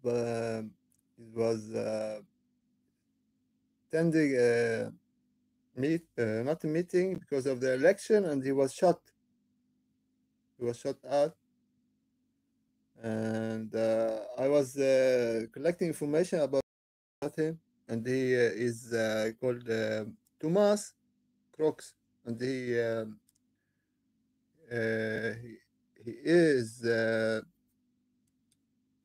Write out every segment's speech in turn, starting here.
he was attending not a meeting because of the election, and he was shot. He was shot out, and I was collecting information about him, and he is called Thomas Crooks, and he is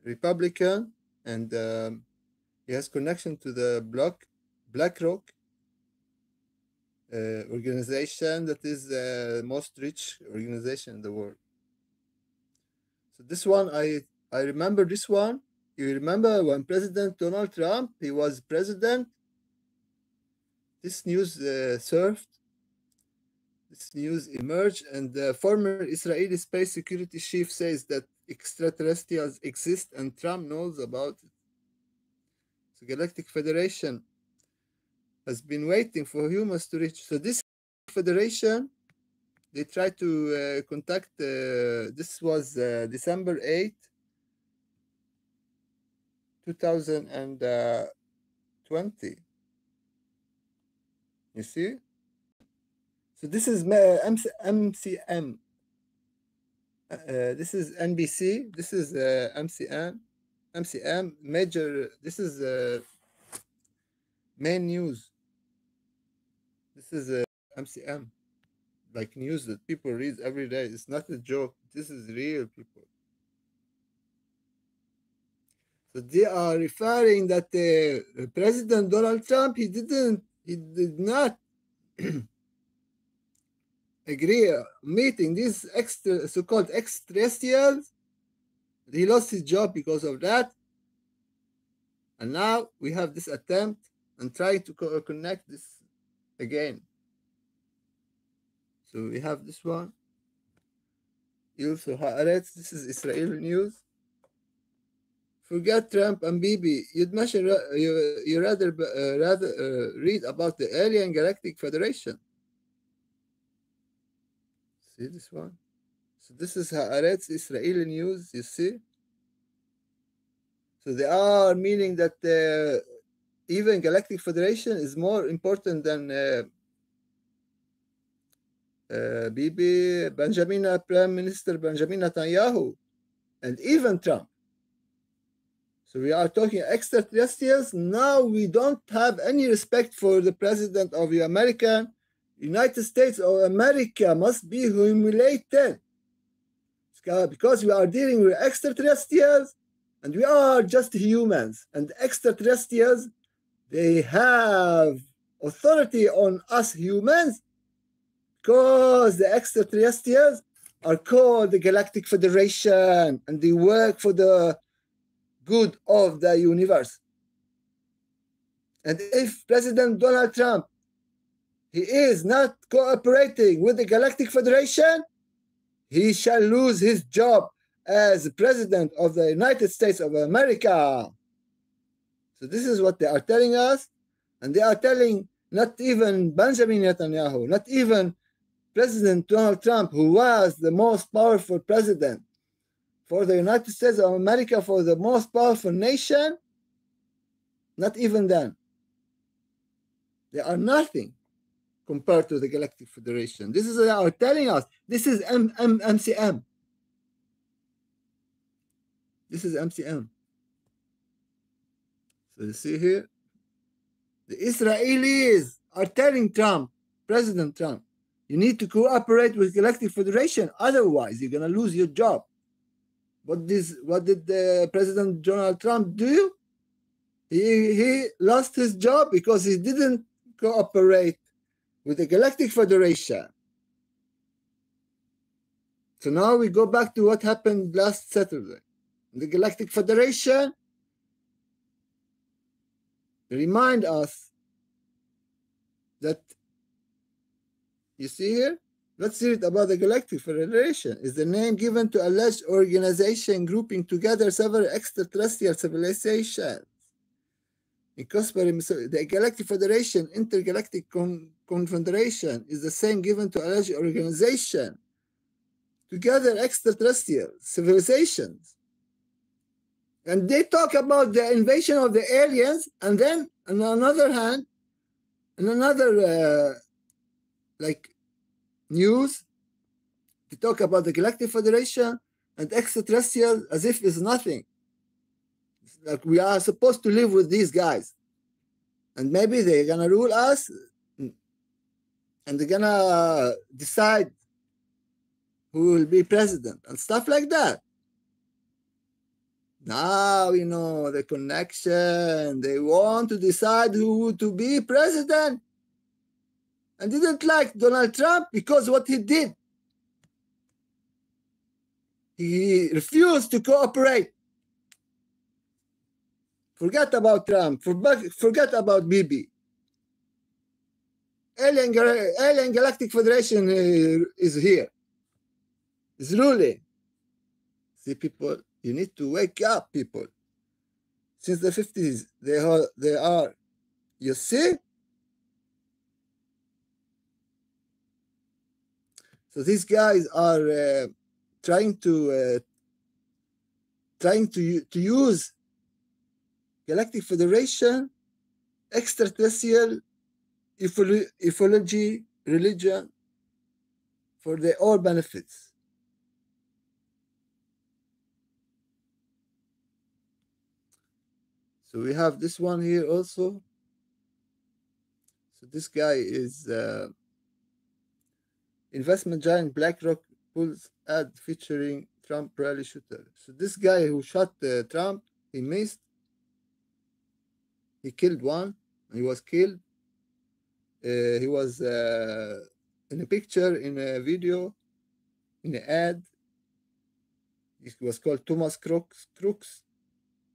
Republican, and he has connection to the BlackRock organization that is the most rich organization in the world. So this one, I remember this one. You remember when President Donald Trump, he was president, this news surfed, this news emerged, and the former Israeli space security chief says that extraterrestrials exist and Trump knows about it. So Galactic Federation has been waiting for humans to reach. So this federation, they tried to contact, this was December 8, 2020. You see? So this is MCM. This is NBC. This is MCM. MCM major. This is main news. This is MCM, like news that people read every day. It's not a joke. This is real, people. So they are referring that President Donald Trump, he did not agree meeting these so-called extraterrestrials. He lost his job because of that, and now we have this attempt and trying to connect this again. So we have this one. Also, Haaretz. This is Israeli news. Forget Trump and Bibi. You'd mention you rather read about the alien Galactic Federation. See this one? So this is Haaretz, Israeli news, you see? So they are meaning that even Galactic Federation is more important than Bibi, Prime Minister Benjamin Netanyahu, and even Trump. So we are talking extraterrestrials. Now we don't have any respect for the president of the United States of America must be humiliated. Because we are dealing with extraterrestrials and we are just humans. And extraterrestrials, they have authority on us humans because the extraterrestrials are called the Galactic Federation and they work for the good of the universe. And if President Donald Trump, he is not cooperating with the Galactic Federation, he shall lose his job as President of the United States of America. So this is what they are telling us. And they are telling not even Benjamin Netanyahu, not even President Donald Trump, who was the most powerful president for the United States of America, for the most powerful nation, not even then. They are nothing compared to the Galactic Federation. This is what they are telling us. This is MCM. This is MCM. So you see here, the Israelis are telling Trump, President Trump, you need to cooperate with Galactic Federation, otherwise you're going to lose your job. What did President Donald Trump do? He lost his job because he didn't cooperate with the Galactic Federation. So now we go back to what happened last Saturday. The Galactic Federation remind us that, you see here, let's read about the Galactic Federation. Is the name given to alleged organization grouping together several extraterrestrial civilizations. In the Galactic Federation, Intergalactic Confederation is the same given to alleged organization together extraterrestrial civilizations. And they talk about the invasion of the aliens, and then on another hand, in another like news, they talk about the Galactic Federation and extraterrestrials as if it's nothing. It's like we are supposed to live with these guys, and maybe they're gonna rule us, and they're gonna decide who will be president and stuff like that. Now you know the connection. They want to decide who to be president, and didn't like Donald Trump because what he did. He refused to cooperate. Forget about Trump. Forget about Bibi. Alien Galactic Federation is here. Is ruling. See, people, you need to wake up, people. Since the 50s, they are. You see? So these guys are trying to use Galactic Federation, extraterrestrial ufology, religion for their own benefits. So we have this one here also. So this guy is investment giant BlackRock pulls ad featuring Trump rally shooter. So this guy who shot Trump, he missed. He killed one. He was killed. He was in a picture, in a video, in an ad. It was called Thomas Crooks.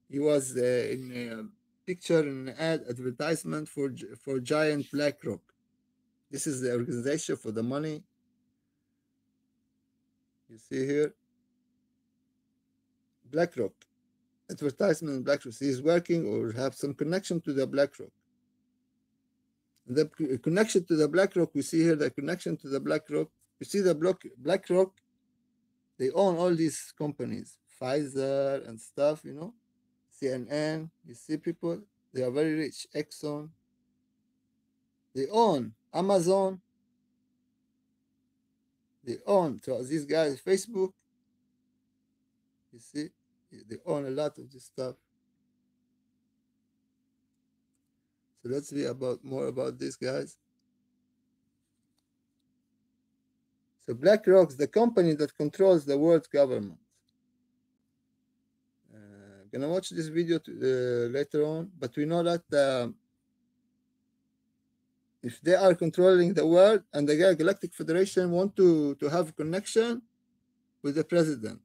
He was in a picture, in an ad advertisement for giant BlackRock. This is the organization for the money. You see here, BlackRock advertisement. BlackRock. He's working or have some connection to the BlackRock. The connection to the BlackRock, we see here the connection to the BlackRock. You see the BlackRock, they own all these companies, Pfizer and stuff, you know, CNN. You see people, they are very rich. Exxon, they own Amazon, they own, so these guys, Facebook, you see, they own a lot of this stuff. So let's see more about these guys. So BlackRock's the company that controls the world's government. Gonna watch this video later on, but we know that if they are controlling the world and the Galactic Federation want to have connection with the president,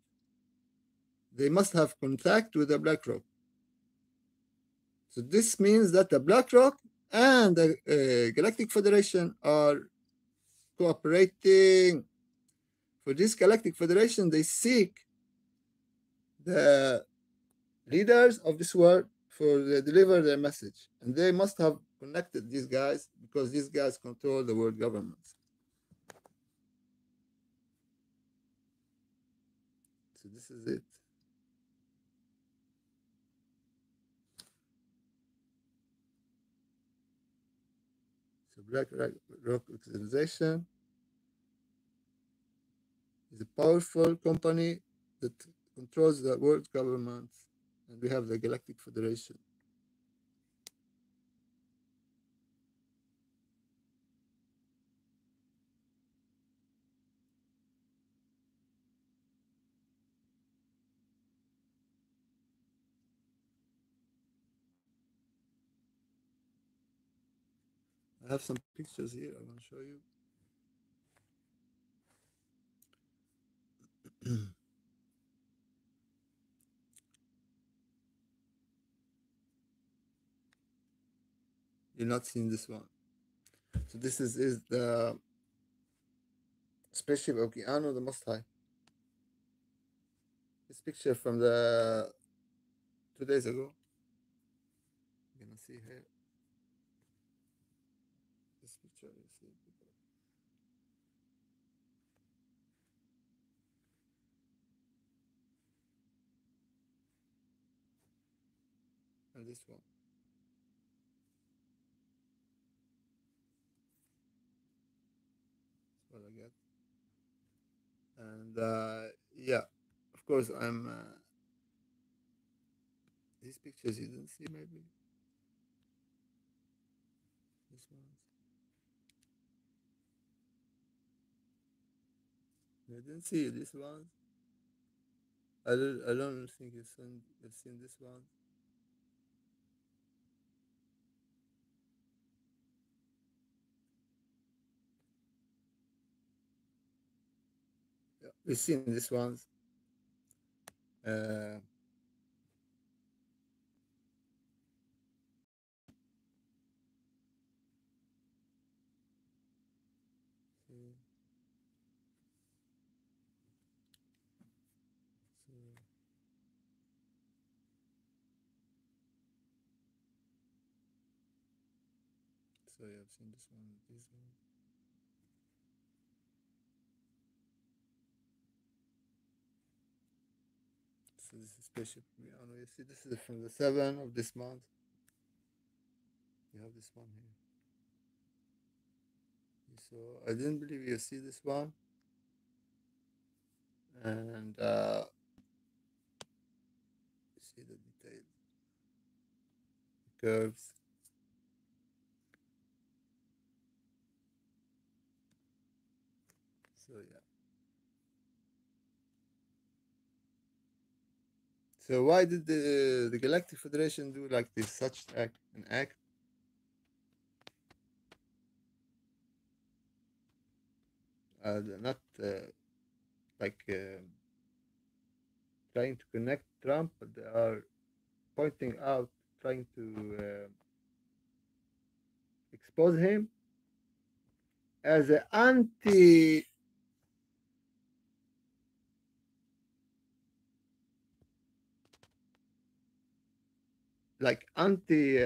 they must have contact with the BlackRock. So this means that the BlackRock and the Galactic Federation are cooperating. For this Galactic Federation, they seek the leaders of this world for deliver their message, and they must have connected these guys because these guys control the world governments. So this is it. So BlackRock organization is a powerful company that controls the world government, and we have the Galactic Federation. I have some pictures here I want to show you. You're not seeing this one. So this is the spaceship of Keanu, the Most High. This picture from the 2 days ago. You're gonna see here. This picture, you see. and this one. That's what I get. And yeah, of course, I'm these pictures you didn't see, maybe this one. You didn't see this one. I don't think you've seen this one. Yeah, we've seen this ones. Uh, see, so, so yeah, I've seen this one, this one. So this is spaceship. You see, this is from the 7th of this month. You have this one here. So I didn't believe you see this one, and you see the details, the curves. So yeah. So why did the Galactic Federation do like this, such an act? Not like trying to connect Trump, but they are pointing out, trying to expose him as an anti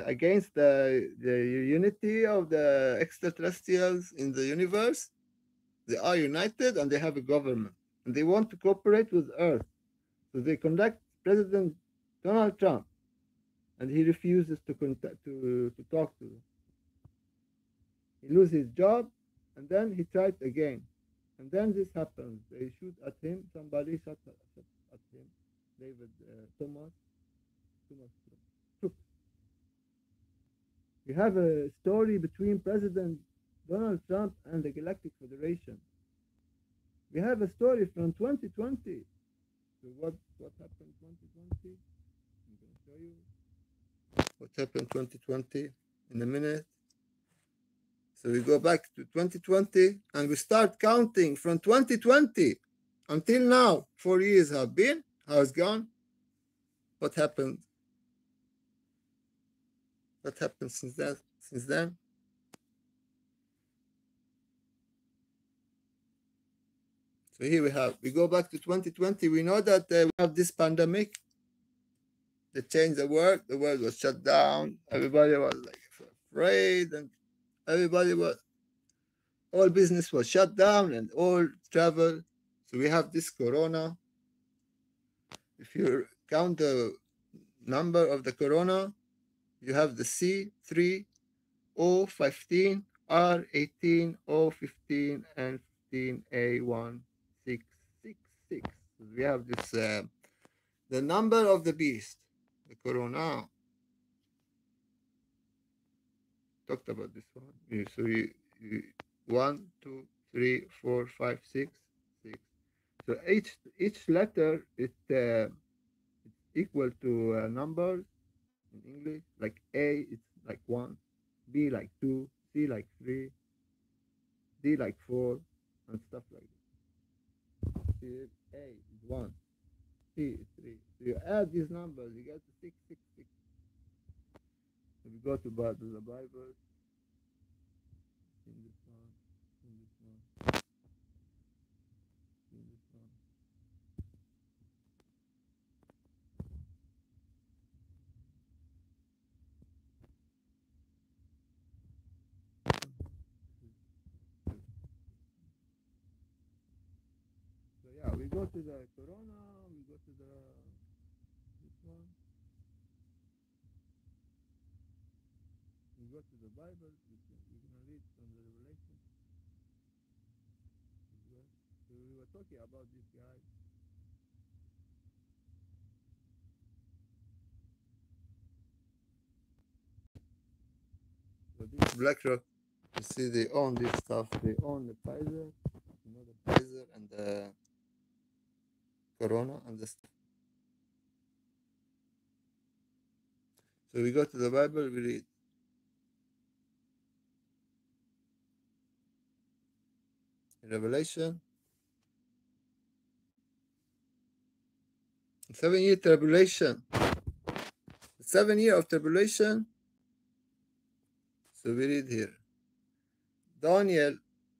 against the unity of the extraterrestrials in the universe. They are united and they have a government and they want to cooperate with Earth. So they contact President Donald Trump, and he refuses to talk to them. He loses his job, and then he tried again, and then this happens. They shoot at him. Somebody shot at him. David Thomas Trump. We have a story between President Donald Trump and the Galactic Federation. We have a story from 2020. So what happened 2020? I'm going to show you what happened 2020 in a minute. So we go back to 2020 and we start counting from 2020 until now. 4 years have been. How it's gone? What happened? What happened since that? Since then? So here we go back to 2020. We know that we have this pandemic that changed the world. The world was shut down. Everybody was like afraid, and all business was shut down and all travel. So we have this corona. If you count the number of the corona, you have the C3, O15, R18, O15, and 15A1666. We have this, the number of the beast, the corona. Talked about this one. So you 1, 2, 3, 4, 5, 6, 6. So each letter it's equal to numbers in English. Like A, it's like 1, B like 2, C like 3, D like 4, and stuff like that. See, A is 1, C is 3. So you add these numbers, you get to 666. So we go to the Bible. In this one, in this one, in this one. So yeah, we go to the corona, we go to the this one. go to the Bible, we can read from the Revelation as well. So we were talking about this guy. So this BlackRock, you see, they own this stuff. They own the Pfizer, the Pfizer and the Corona and the stuff. So we go to the Bible, we read. Revelation. 7-year tribulation. 7 year of tribulation. So we read here. Daniel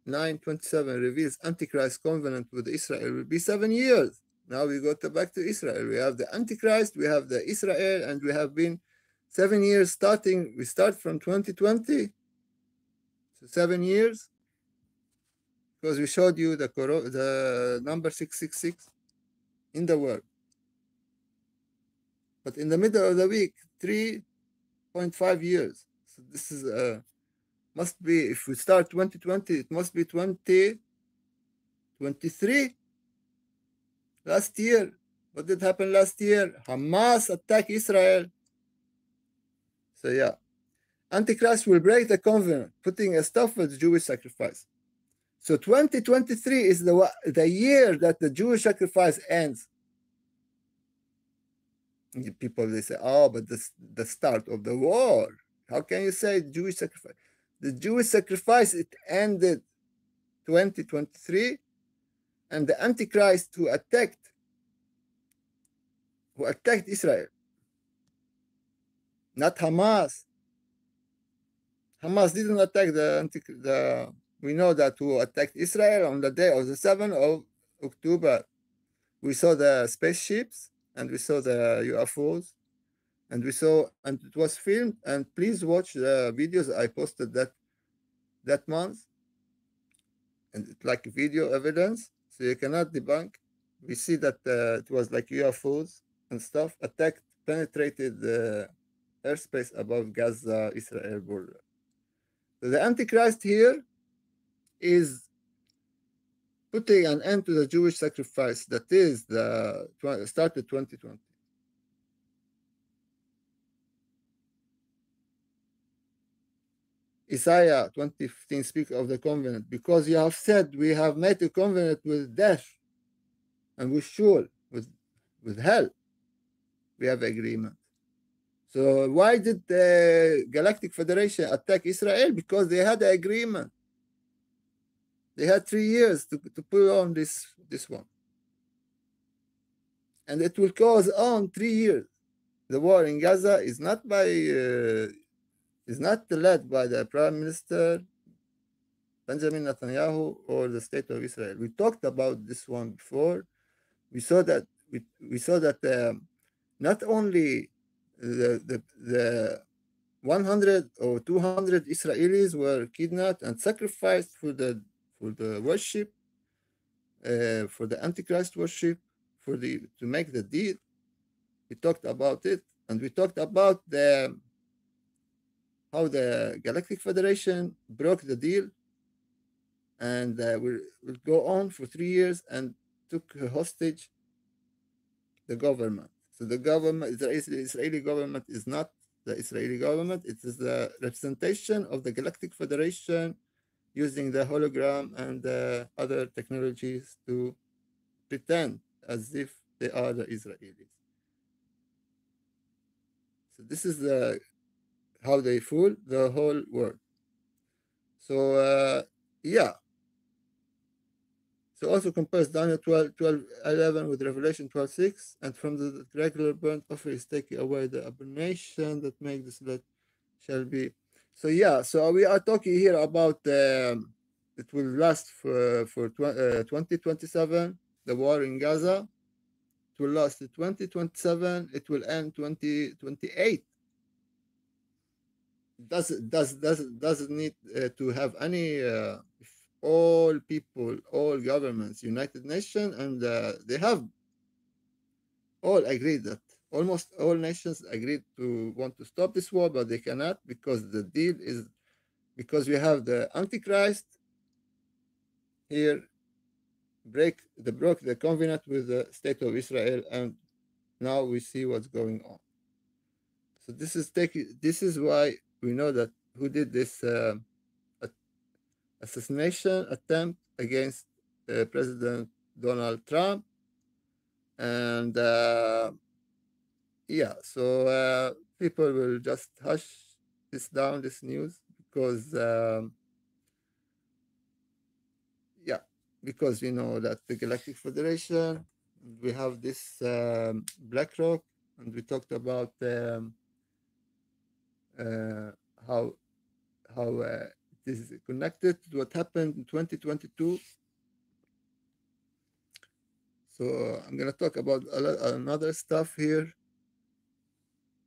9:27 reveals Antichrist covenant with Israel will be 7 years. Now we go back to Israel. We have the Antichrist, we have the Israel, and we have been 7 years starting. We start from 2020. So 7 years. Because we showed you the number 666 in the world. But in the middle of the week, 3.5 years. So this is must be, if we start 2020, it must be 2023. Last year, what did happen last year? Hamas attacked Israel. So yeah, Antichrist will break the covenant, putting a stop to the Jewish sacrifice. So 2023 is the year that the Jewish sacrifice ends. People, they say, oh, but the start of the war. How can you say Jewish sacrifice? The Jewish sacrifice, it ended 2023, and the Antichrist who attacked Israel, not Hamas. Hamas didn't attack we know that who attacked Israel on the day of the 7th of October. We saw the spaceships and we saw the UFOs, and it was filmed. And please watch the videos I posted that month, and it's like video evidence, so you cannot debunk. We see that it was like UFOs and stuff penetrated the airspace above Gaza Israel border. So the Antichrist here is putting an end to the Jewish sacrifice that is started 2020. Isaiah 20:15 speaks of the covenant, because you have said, we have made a covenant with death and with Sheol, with hell. We have agreement. So why did the Galactic Federation attack Israel? Because they had an agreement. They had 3 years to put on this one. And it will cause on 3 years. The war in Gaza is not led by the Prime Minister Benjamin Netanyahu or the State of Israel. We talked about this one before. We saw that not only the 100 or 200 Israelis were kidnapped and sacrificed for the worship, for the Antichrist worship, to make the deal. We talked about it, and we talked about how the Galactic Federation broke the deal, and will go on for 3 years and took hostage the government. So the Israeli government is not the Israeli government. It is the representation of the Galactic Federation using the hologram and other technologies to pretend as if they are the Israelis. So this is how they fool the whole world. So yeah. So also compares Daniel 12:11 with Revelation 12:6, and from the regular burnt offering is taken away the abomination that make this let shall be. So yeah, so we are talking here about it will last for 2027, the war in Gaza. It will last to 2027. It will end 2028. Doesn't need to have any. All people, all governments, United Nations, and they have all agreed that almost all nations agreed to want to stop this war, but they cannot because the deal is because we have the Antichrist here broke the covenant with the state of Israel, and now we see what's going on. So this is why we know that who did this assassination attempt against President Donald Trump, and yeah, so people will just hush this news, because yeah, because we know that the Galactic Federation, we have this BlackRock, and we talked about uh, how it is connected to what happened in 2022. So I'm gonna talk about another stuff here.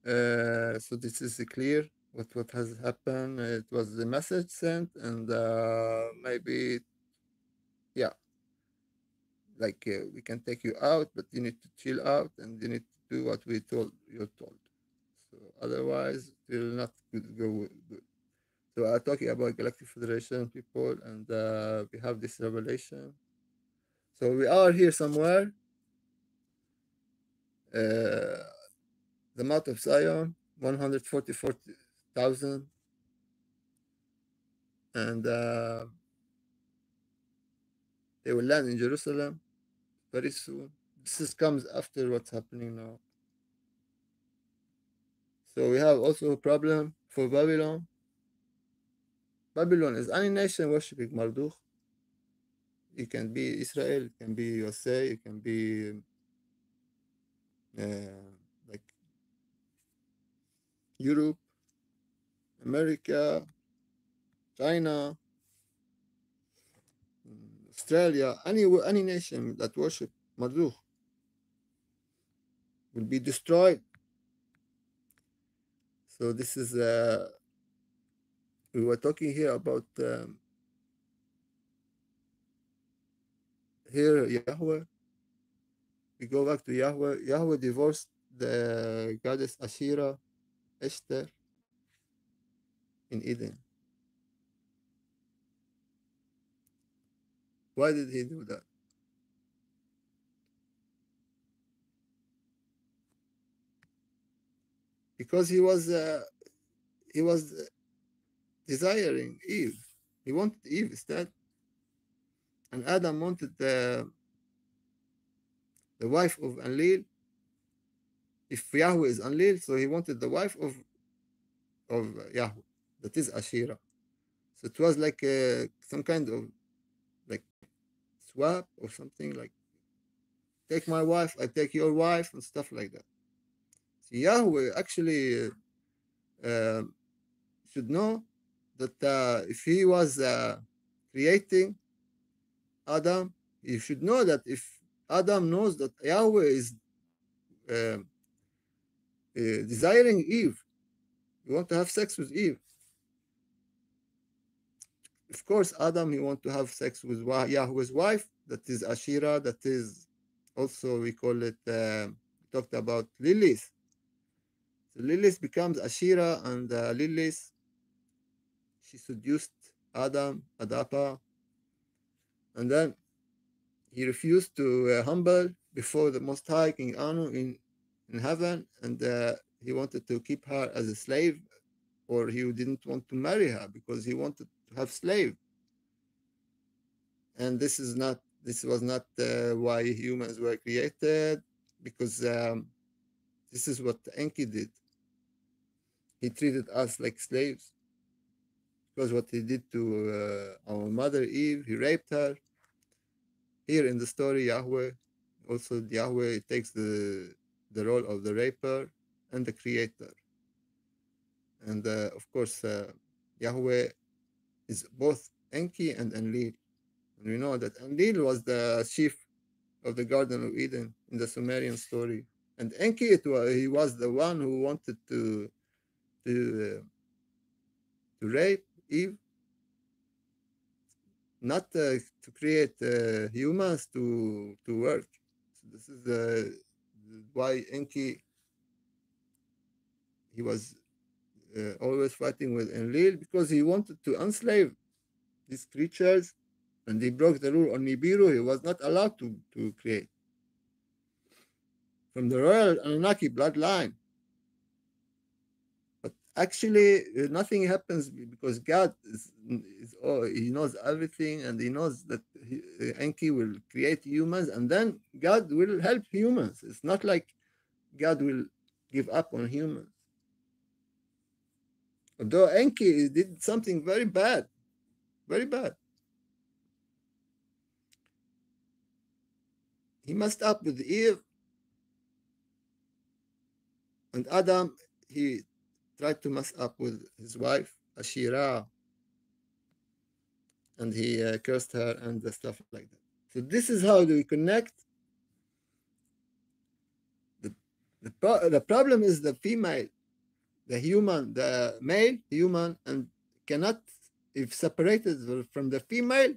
So this is clear what has happened. It was the message sent, and maybe, yeah, like we can take you out, but you need to chill out, and you need to do what you're told. So otherwise, it will not go good. So I'm talking about Galactic Federation people, and we have this revelation. So we are here somewhere. The Mount of Zion, 144,000, and they will land in Jerusalem very soon. Comes after what's happening now. So we have also a problem for Babylon. Babylon is any nation worshiping Marduk. It can be Israel, it can be USA, it can be like Europe, America, China, Australia, any nation that worship Marduk will be destroyed. So this is we were talking here about here Yahweh. We go back to Yahweh. Yahweh divorced the goddess Asherah, Esther, in Eden. Why did he do that? Because he was desiring Eve. He wanted Eve instead, and Adam wanted the wife of Enlil. If Yahweh is Enlil, so he wanted the wife of Yahweh, that is Asherah. So it was like some kind of like swap or something, like take my wife, I take your wife, and stuff like that. So Yahweh actually should know that if he was creating Adam, he should know that if Adam knows that Yahweh is uh, desiring Eve, you want to have sex with Eve. Of course, Adam, he want to have sex with Yahweh's wife, that is Asherah, that is also, we call it, we talked about Lilith. So Lilith becomes Asherah, and Lilith, she seduced Adam, Adapa, and then he refused to humble before the Most High, King Anu, in heaven, and he wanted to keep her as a slave, or he didn't want to marry her because he wanted to have slave. And this was not why humans were created, because this is what Enki did. He treated us like slaves, because what he did to our mother Eve, he raped her. Here in the story, Yahweh takes the role of the raper and the creator. And of course, Yahweh is both Enki and Enlil. And we know that Enlil was the chief of the Garden of Eden in the Sumerian story. And Enki, he was the one who wanted to rape Eve, not to create humans to work. So this is why Enki he was always fighting with Enlil because he wanted to enslave these creatures, and he broke the rule on Nibiru. He was not allowed to create from the royal Anunnaki bloodline. But actually, nothing happens because God he knows everything, and he knows that Enki will create humans, and then God will help humans. It's not like God will give up on humans. Although Enki did something very bad, very bad. He messed up with Eve and Adam. He tried to mess up with his wife, Ashira, and he cursed her and the stuff like that. So this is how do we connect. The problem is the female, the human, the male human, and cannot, if separated from the female,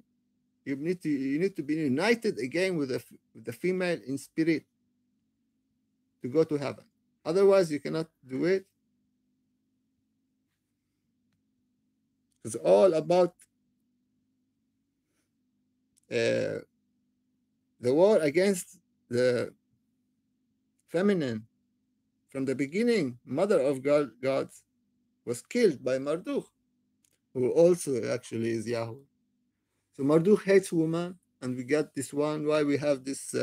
you need to be united again with the female in spirit to go to heaven. Otherwise, you cannot do it. It's all about the war against the feminine. From the beginning, mother of gods was killed by Marduk, who also actually is Yahweh. So Marduk hates women, and we get this one. Why we have this?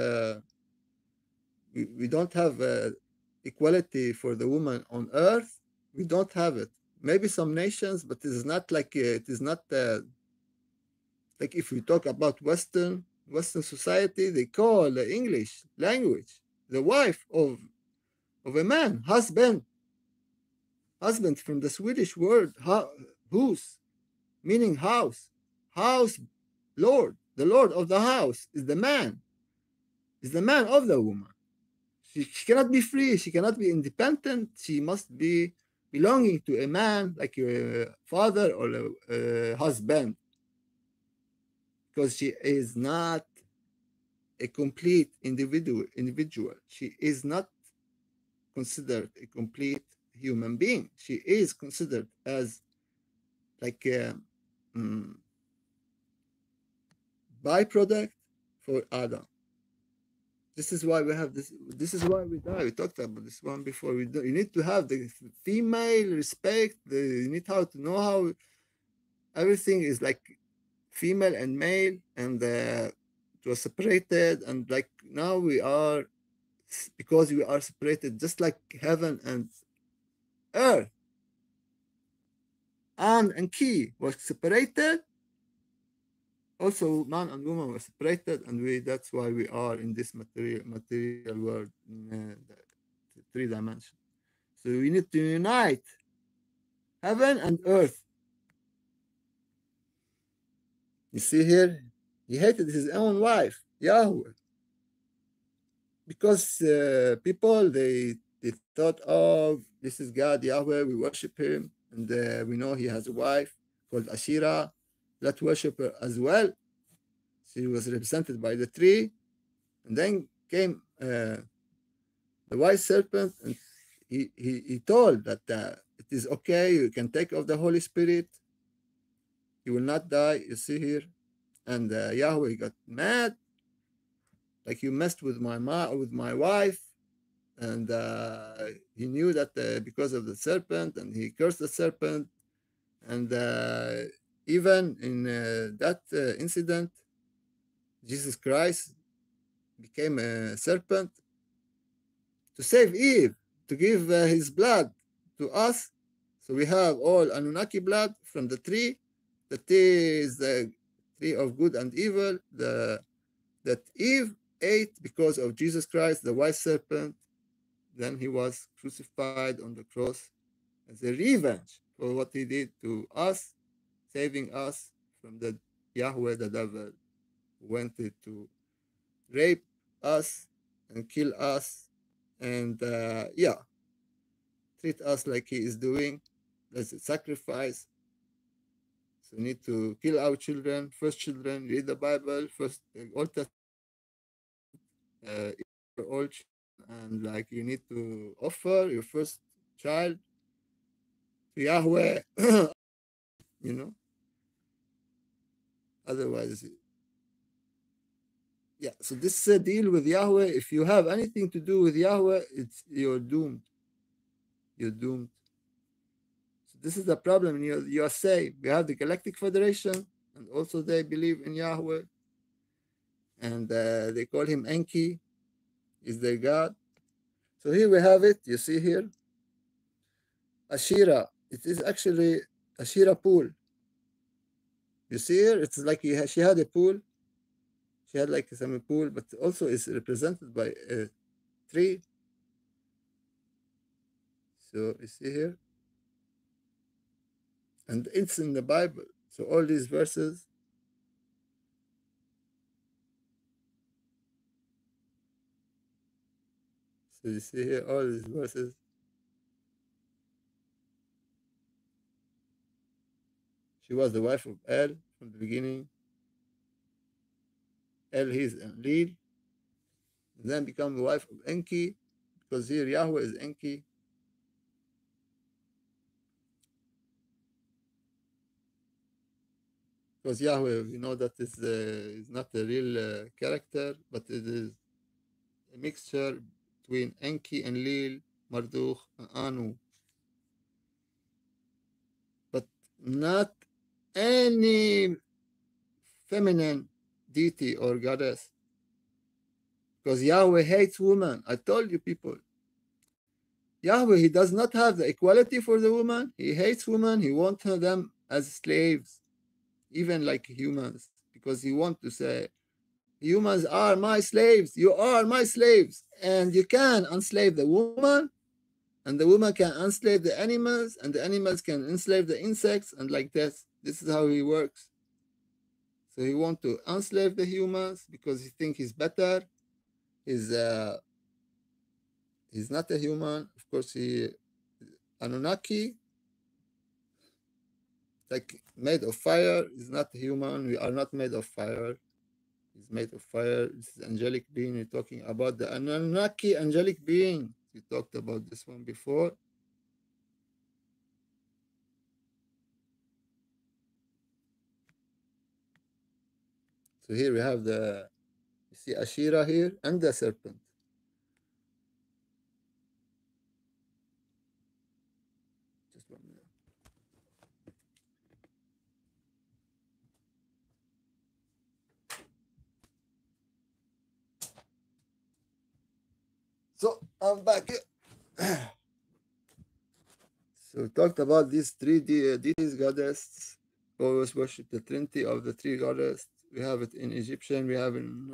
We don't have equality for the woman on earth. We don't have it. Maybe some nations, but it is not like it is not like if we talk about Western society, they call the English language the wife of a man, husband from the Swedish word hus, meaning house, lord. The lord of the house is the man of the woman. She cannot be free. She cannot be independent. She must be belonging to a man, like a father or a husband, because she is not a complete individual. She is not considered a complete human being. She is considered as like a byproduct for Adam. This is why we have this. This is why we die. We talked about this one before. You need to have the female respect. You need how to know how everything is like female and male, and it was separated. And like now we are, because we are separated, just like heaven and earth. An and Ki was separated. Also, man and woman were separated, and that's why we are in this material world, in the three dimensions. So we need to unite heaven and earth. You see here, he hated his own wife, Yahweh, because people they thought, oh, this is God, Yahweh, we worship him, and we know he has a wife called Ashira. Let's worship her as well. She was represented by the tree, and then came the white serpent, and he told that it is okay, you can take of the Holy Spirit, you will not die. You see here, and Yahweh got mad, like you messed with my wife, and he knew that because of the serpent, and he cursed the serpent, and even in that incident, Jesus Christ became a serpent to save Eve, to give his blood to us. So we have all Anunnaki blood from the tree. The tree is the tree of good and evil. That Eve ate because of Jesus Christ, the white serpent. Then he was crucified on the cross as a revenge for what he did to us, saving us from the Yahweh, the devil, who wanted to rape us and kill us, and treat us like he is doing. That's a sacrifice. So we need to kill our children, first children, read the Bible, first Old Testament, all children, and like you need to offer your first child to Yahweh, you know. Otherwise, yeah. So this deal with Yahweh, if you have anything to do with Yahweh, you're doomed. You're doomed. So this is the problem in USA. We have the Galactic Federation, and also they believe in Yahweh, and they call him Enki, is their god. So here we have it. You see here, Ashira. It is actually Ashira pool. You see here, it's like she had a pool. She had like a swimming pool, but also is represented by a tree. So you see here, and it's in the Bible. So all these verses. So you see here all these verses. She was the wife of El from the beginning. El, he's Enlil. Then become the wife of Enki, because here Yahweh is Enki. Because Yahweh, we know that is not a real character, but it is a mixture between Enki, Enlil, Marduk, and Anu. But not any feminine deity or goddess. Because Yahweh hates women. I told you people. Yahweh, he does not have the equality for the woman. He hates women. He wants them as slaves, even like humans, because he wants to say, humans are my slaves. You are my slaves. And you can enslave the woman, and the woman can enslave the animals, and the animals can enslave the insects, and like this. This is how he works. So he wants to enslave the humans because he thinks he's better. He's not a human. Of course, he Anunnaki, like made of fire, is not human. We are not made of fire. He's made of fire. This is angelic being. We're talking about the Anunnaki angelic being. We talked about this one before. So here we have you see Ashira here and the serpent. Just 1 minute. So I'm back. So we talked about these three deities, goddess. Always worship the Trinity of the three goddess. We have it in Egyptian. We have in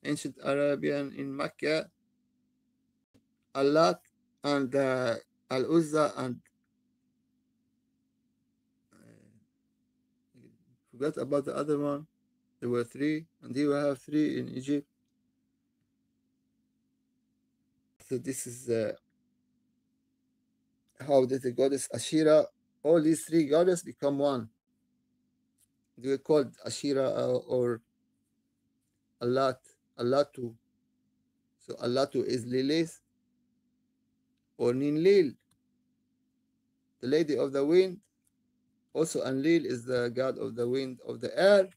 ancient Arabian, in Mecca, Allah and Al-Uzza and forgot about the other one. There were three, and here we have three in Egypt. So this is how did the goddess Ashira, all these three goddesses become one. They were called Ashira or Allat, Allatu. So Allatu is Lilith or Ninlil, the lady of the wind. Also Enlil is the god of the wind of the air.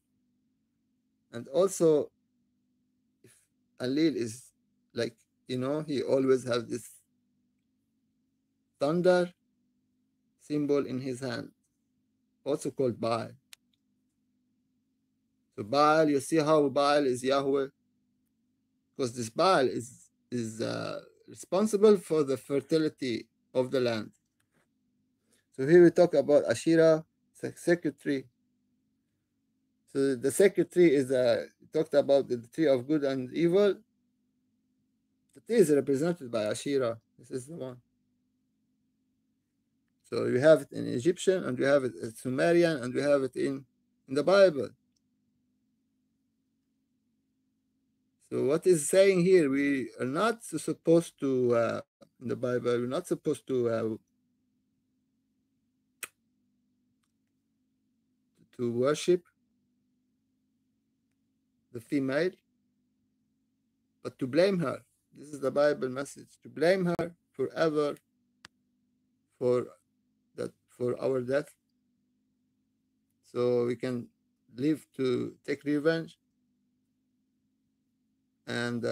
And also if Enlil is like, he always has this thunder symbol in his hand, also called Baal. So Baal, you see how Baal is Yahweh? Because this Baal is responsible for the fertility of the land. So here we talk about Ashira, sacred tree. So the sacred tree is talked about the tree of good and evil. The tree is represented by Ashira. This is the one. So we have it in Egyptian, and we have it in Sumerian, and we have it in the Bible. So what is saying here? We are not supposed to, in the Bible, we're not supposed to worship the female, but to blame her. This is the Bible message, to blame her forever for that for our death, so we can live to take revenge and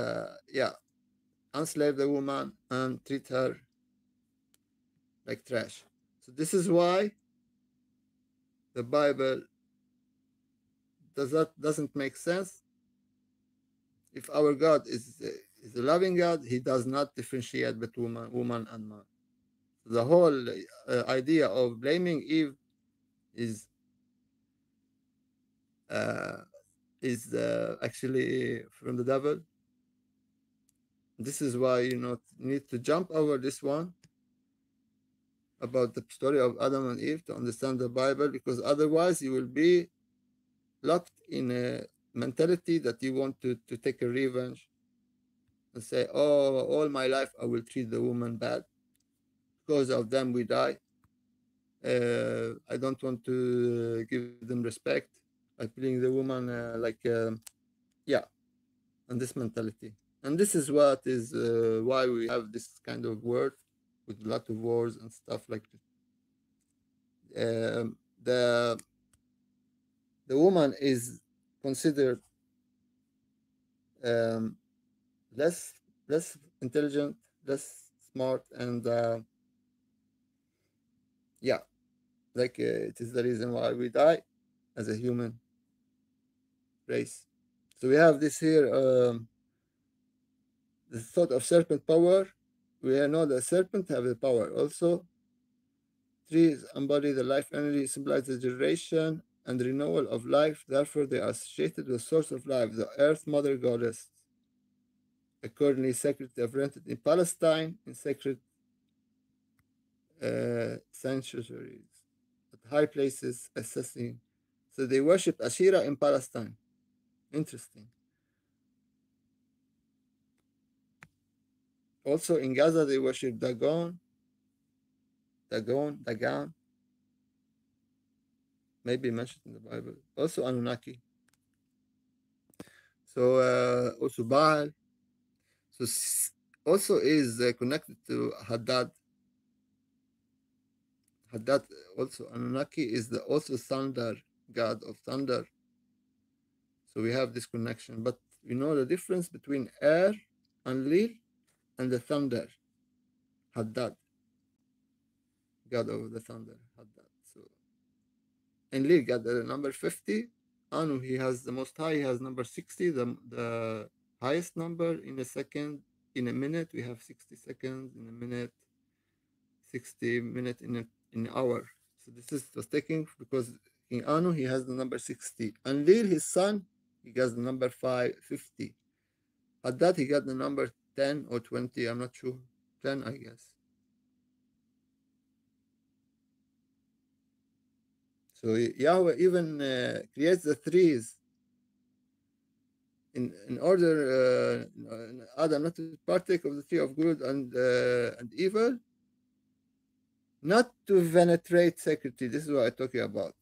enslave the woman and treat her like trash. So this is why the Bible doesn't make sense. If our God is a loving God, He does not differentiate between woman and man. So the whole idea of blaming Eve is uh, actually from the devil. This is why you need to jump over this one about the story of Adam and Eve to understand the Bible, because otherwise you will be locked in a mentality that you want to take a revenge and say, oh, all my life I will treat the woman bad. Because of them we die. I don't want to give them respect. I'm treating the woman yeah, and this mentality. And this is what is why we have this kind of world with a lot of wars and stuff like this. The woman is considered um, less less intelligent, less smart, and it is the reason why we die as a human race. So we have this here, the thought of serpent power. We know that serpent have the power also. Trees embody the life energy, symbolize the generation and renewal of life. Therefore, they are associated with the source of life, the earth mother goddess. Accordingly, sacred rented in Palestine, in sacred sanctuaries, at high places, assessing. So they worship Asherah in Palestine. Interesting. Also in Gaza, they worship Dagon, maybe mentioned in the Bible. Also Anunnaki. So also Baal. So also is connected to Haddad. Haddad, also Anunnaki, is the also thunder, god of thunder. So we have this connection, but we know the difference between air, Enlil, and the thunder, Haddad, god of the thunder, Haddad. So Enlil got the number 50. Anu, he has the most high, he has number 60, the highest number in a second. In a minute, we have 60 seconds. In a minute, 60 minutes in an hour. So this is was taken because in Anu, he has the number 60. Enlil, his son, he got the number 50. At that, he got the number 10 or 20, I'm not sure. 10, I guess. So Yahweh even creates the threes in order Adam not to partake of the tree of good and evil, not to penetrate sacredity. This is what I'm talking about.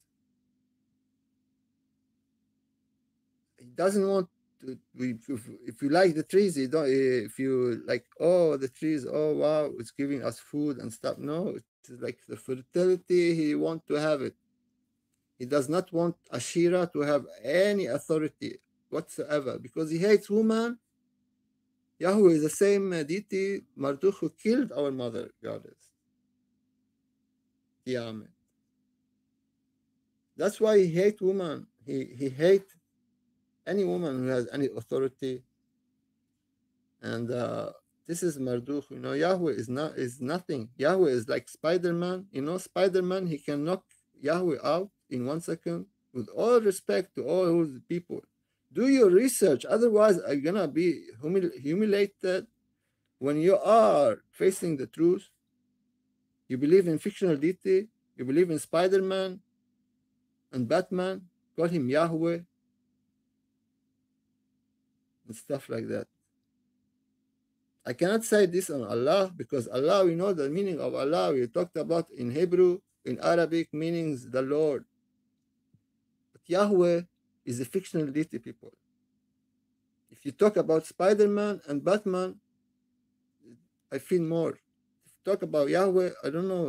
He doesn't want to. If you like the trees, you don't. If you like, oh, the trees, oh wow, it's giving us food and stuff. No, it's like the fertility. He want to have it. He does not want Asherah to have any authority whatsoever because he hates woman. Yahweh is the same deity, Marduk, who killed our mother goddess. Tiamat. That's why he hates woman. He hates any woman who has any authority. And this is Marduk. Yahweh is nothing. Yahweh is like Spider-Man. Spider-Man, he can knock Yahweh out in 1 second. With all respect to all the people, do your research. Otherwise, I'm gonna be humiliated when you are facing the truth. You believe in fictional deity. You believe in Spider-Man and Batman. Call him Yahweh and stuff like that. I cannot say this on Allah because Allah, we know the meaning of Allah. We talked about in Hebrew, in Arabic, meanings the Lord. But Yahweh is a fictional deity, people. If you talk about Spider-Man and Batman, I feel more. If you talk about Yahweh, I don't know.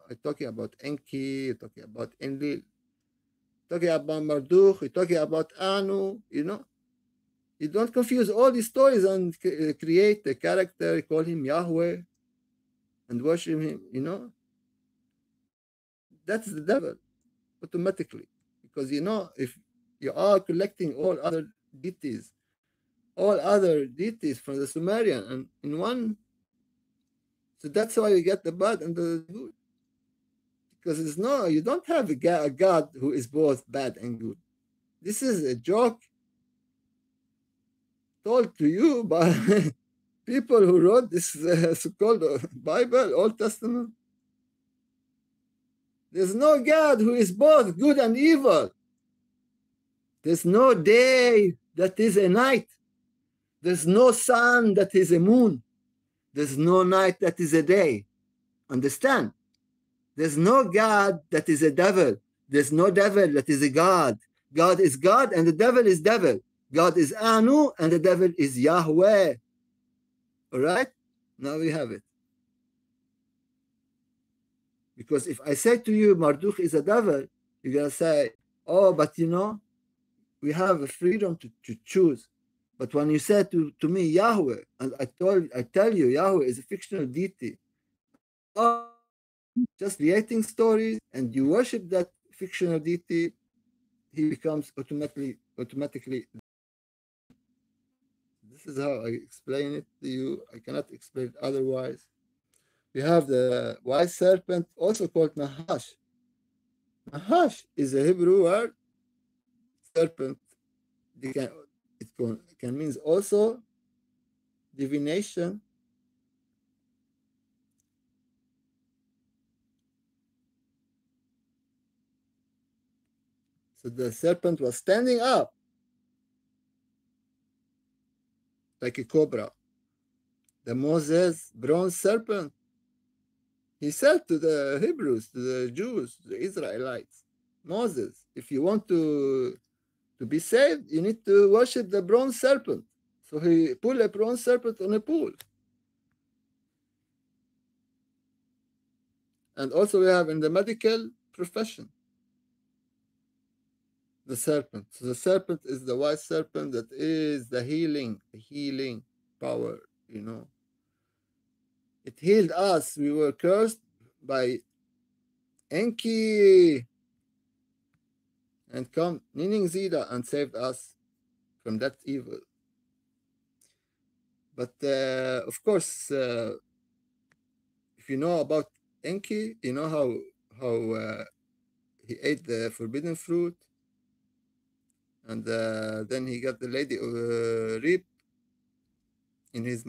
you're talking about Enki, you're talking about Enlil, talking about Marduk, you're talking about Anu, you know. You don't confuse all these stories and create a character, call him Yahweh, and worship him, you know. That's the devil automatically. Because, you know, if you are collecting all other deities from the Sumerian and in one, so that's why you get the bad and the good. Because it's no, you don't have a God who is both bad and good. This is a joke told to you by people who wrote this so-called Bible, Old Testament. There's no God who is both good and evil. There's no day that is a night. There's no sun that is a moon. There's no night that is a day. Understand? There's no God that is a devil. There's no devil that is a God. God is God and the devil is devil. God is Anu and the devil is Yahweh. All right? Now we have it. Because if I say to you, Marduk is a devil, you're going to say, oh, but you know, we have a freedom to choose. But when you say to me, Yahweh, and I tell you, Yahweh is a fictional deity, oh, just creating stories, and you worship that fictional deity, he becomes automatically. This is how I explain it to you. I cannot explain it otherwise. We have the white serpent, also called Nahash. Nahash is a Hebrew word, serpent. It can mean also divination. So the serpent was standing up like a cobra. The Moses bronze serpent, he said to the Hebrews, to the Jews, the Israelites, Moses, if you want to be saved, you need to worship the bronze serpent. So he put a bronze serpent on a pool. And also we have in the medical profession, the serpent. So the serpent is the white serpent that is the healing power, you know. It healed us. We were cursed by Enki and come Nining Zida and saved us from that evil. But of course, if you know about Enki, you know how he ate the forbidden fruit, and then he got the lady rib in his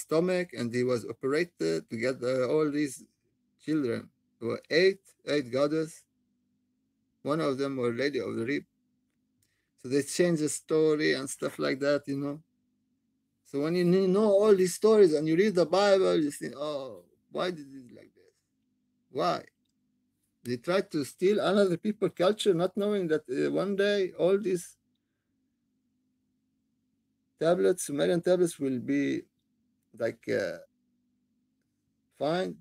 stomach, and he was operated to get all these children. There were eight goddesses. One of them were lady of the rib. So they changed the story and stuff like that, you know. So when you know all these stories and you read the Bible, you think, oh, why did it like this? Why? They tried to steal another people's culture, not knowing that one day all these tablets, Sumerian tablets, will be like they'll find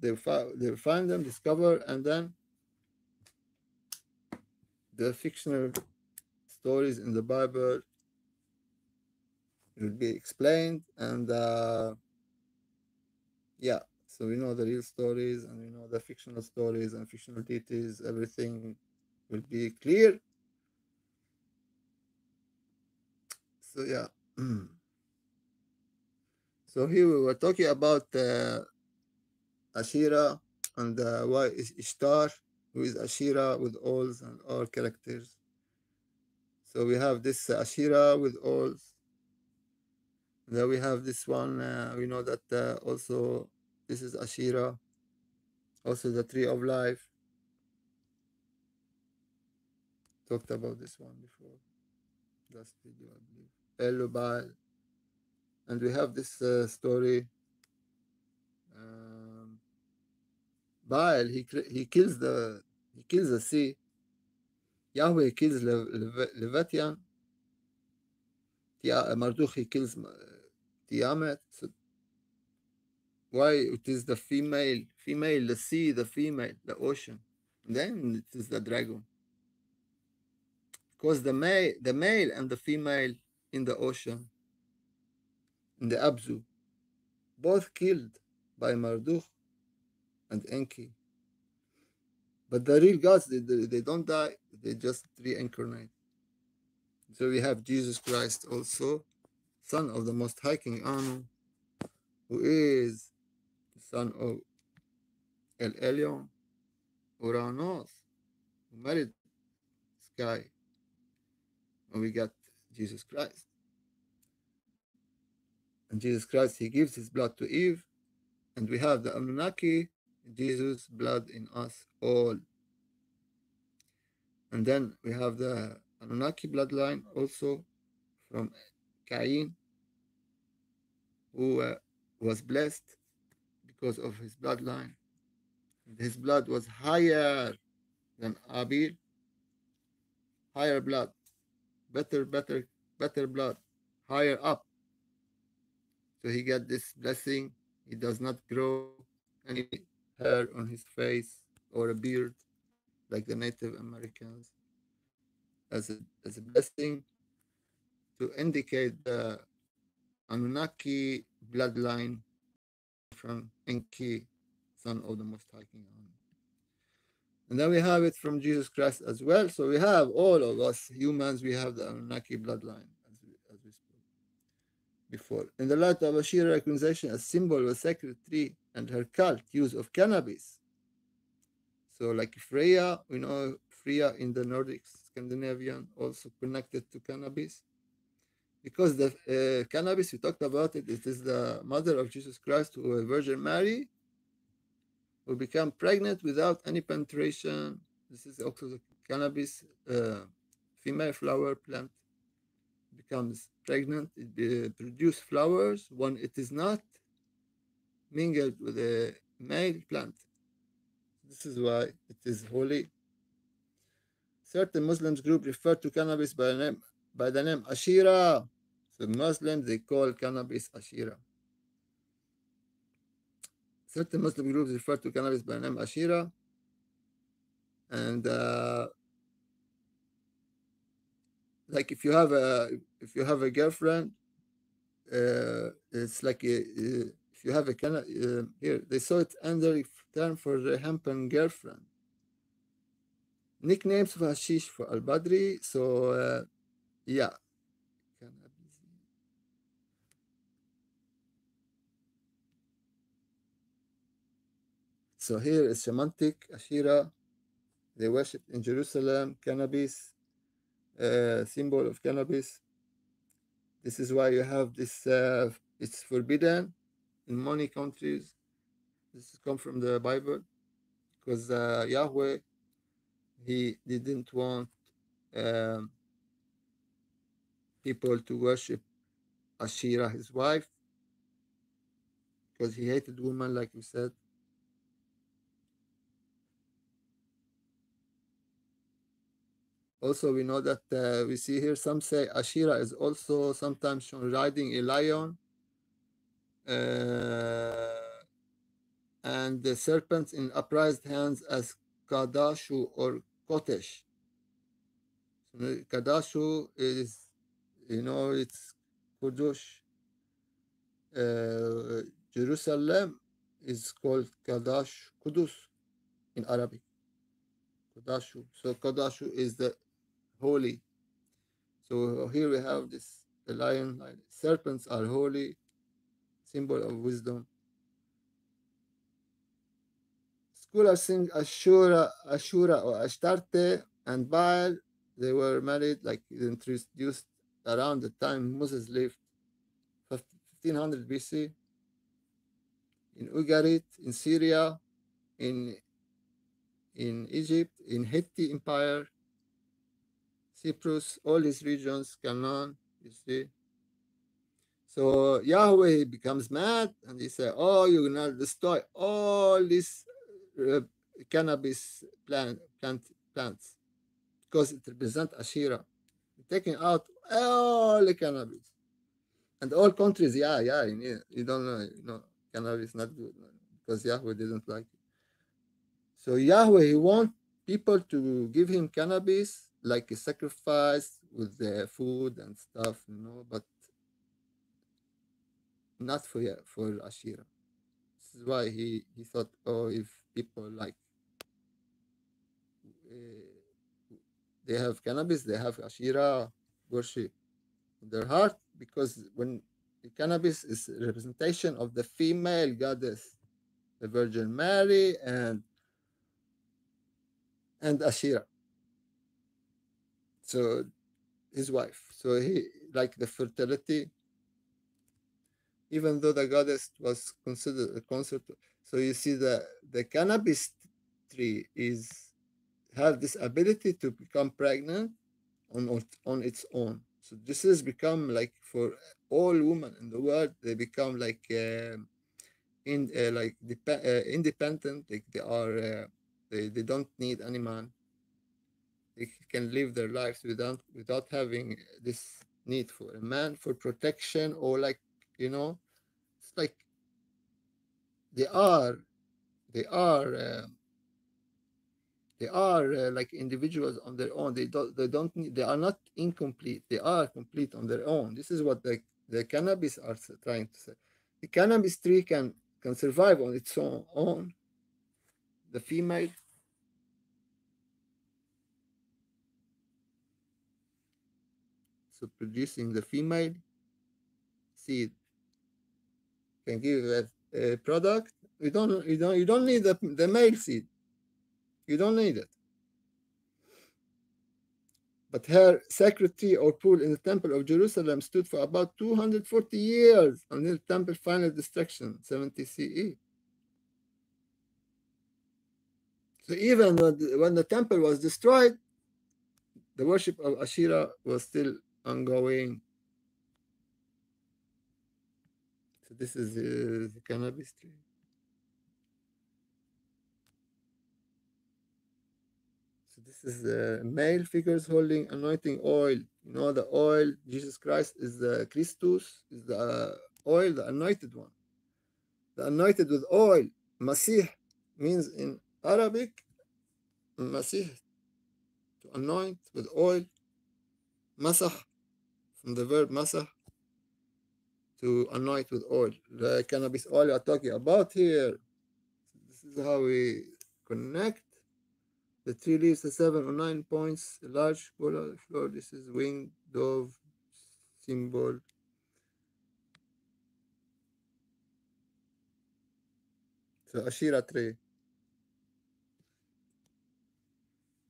them, discover, and then the fictional stories in the Bible will be explained, and yeah, so we know the real stories and we know the fictional stories and fictional deities, everything will be clear. So yeah. So here we were talking about Ashira and why is Ishtar, who is Ashira with owls and all characters. So we have this Ashira with owls. Then we have this one, we know that also this is Ashira, also the tree of life. Talked about this one before, last video, I believe. Elubal. And we have this story. Baal, he kills the sea. Yahweh kills Leviathan. Marduk, he kills Tiamat. So why it is the female, the sea, the female, the ocean. And then it is the dragon. Because the male and the female in the ocean, in the Abzu, both killed by Marduk and Enki. But the real gods, they don't die, they just reincarnate. So we have Jesus Christ also, son of the Most High King Anu, who is the son of El Elyon, Uranos, who married Sky, and we got Jesus Christ. And Jesus Christ, he gives his blood to Eve, and we have the Anunnaki, Jesus' blood in us all. And then we have the Anunnaki bloodline also from Cain, who was blessed because of his bloodline. His blood was higher than Abel, higher blood, better blood, higher up. So he got this blessing. He does not grow any hair on his face or a beard like the Native Americans, as a blessing to indicate the Anunnaki bloodline from Enki, son of the Most High King. And then we have it from Jesus Christ as well. So we have all of us humans, we have the Anunnaki bloodline, as we spoke before. In the light of Ashira recognition, a symbol of a sacred tree and her cult use of cannabis. So like Freya, we know Freya in the Nordic Scandinavian, also connected to cannabis. Because the cannabis, we talked about it, it is the mother of Jesus Christ, who a Virgin Mary, will become pregnant without any penetration. This is also the cannabis female flower plant becomes pregnant. It produces flowers when it is not mingled with a male plant. This is why it is holy. Certain Muslims group refer to cannabis by the name Ashira. So Muslims, they call cannabis Ashira. Certain Muslim groups refer to cannabis by the name Ashira. And like if you have a girlfriend, it's like if you have a here they saw it under term for the hempen girlfriend. Nicknames of hashish for Al Badri. So yeah. So here is semantic Ashira. They worship in Jerusalem cannabis, symbol of cannabis. This is why you have this. It's forbidden in many countries. This comes from the Bible, because Yahweh, he didn't want people to worship Ashira, his wife, because he hated women, like we said. Also, we know that we see here some say Ashira is also sometimes shown riding a lion, and the serpents in upraised hands as Kadashu or Kotesh. So Kadashu is, it's Kudush. Jerusalem is called Kadash Kudus in Arabic. Kadashu. So Kadashu is the holy. So here we have this, the lion, like serpents are holy, symbol of wisdom. Scholars think Ashura or Ashtarte and Baal, they were married, like introduced around the time Moses lived, 1500 BC, in Ugarit, in Syria, in Egypt, in Hittite Empire, Cyprus, all these regions, Canaan, you see. So Yahweh becomes mad and he said, oh, you will not destroy all these cannabis plants because it represents Ashira. Taking out all the cannabis. And all countries, you don't know, cannabis not good because Yahweh didn't like it. So Yahweh, he want people to give him cannabis like a sacrifice with the food and stuff, but not for Asherah. This is why he thought, oh, if people like they have cannabis, they have Asherah worship in their heart, because when the cannabis is a representation of the female goddess, the Virgin Mary and Asherah. So his wife. So he like the fertility, even though the goddess was considered a consort. So you see the cannabis tree is have this ability to become pregnant on its own. So this has become like for all women in the world, they become like independent. Like they are they don't need any man. They can live their lives without having this need for a man for protection, or like it's like they are they are uh, they are like individuals on their own. They don't need, they are not incomplete, they are complete on their own. This is what the cannabis are trying to say. The cannabis tree can survive on its own. The female, so producing the female seed can give a product. You don't need the male seed. You don't need it. But her sacred tree or pool in the temple of Jerusalem stood for about 240 years until the temple final destruction, 70 CE. So even when the temple was destroyed, the worship of Asherah was still ongoing. So this is the cannabis tree. So this is male figures holding anointing oil. The oil, Jesus Christ is the Christus, is the oil, the anointed one. The anointed with oil. Masih means in Arabic, Masih, to anoint with oil. Masah, from the verb masah, to anoint with oil. The cannabis oil we are talking about here. This is how we connect. The tree leaves the 7 or 9 points, a large floor. This is winged dove symbol. So Ashira tree.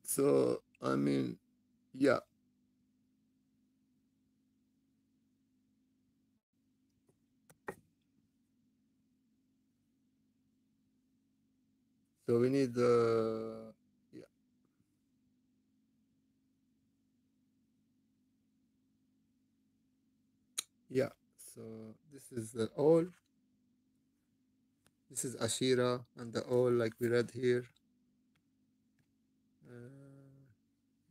So I mean, yeah. So we need the yeah. So this is the all. This is Ashira and the all, like we read here.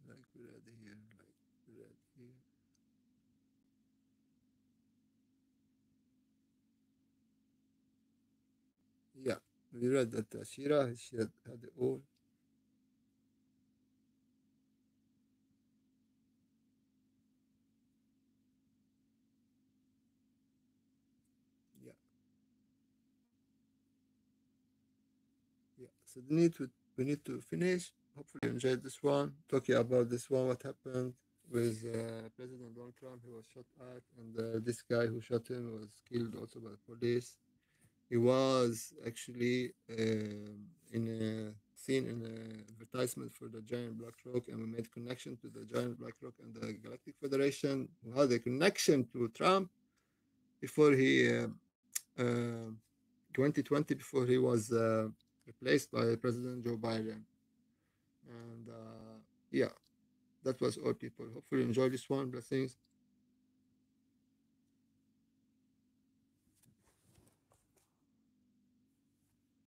Like we read here. Like we read here. Yeah, we read that Ashira she had the all. Yeah, yeah. So we need to finish. Hopefully, you enjoyed this one. Talking about this one, what happened with President Donald Trump. He was shot at, and this guy who shot him was killed also by the police. He was actually in a seen in an advertisement for the Giant Black Rock, and we made connection to the Giant Black Rock and the Galactic Federation, who had a connection to Trump before he 2020, before he was replaced by President Joe Biden. And yeah, that was all, people. Hopefully, you enjoy this one. Blessings.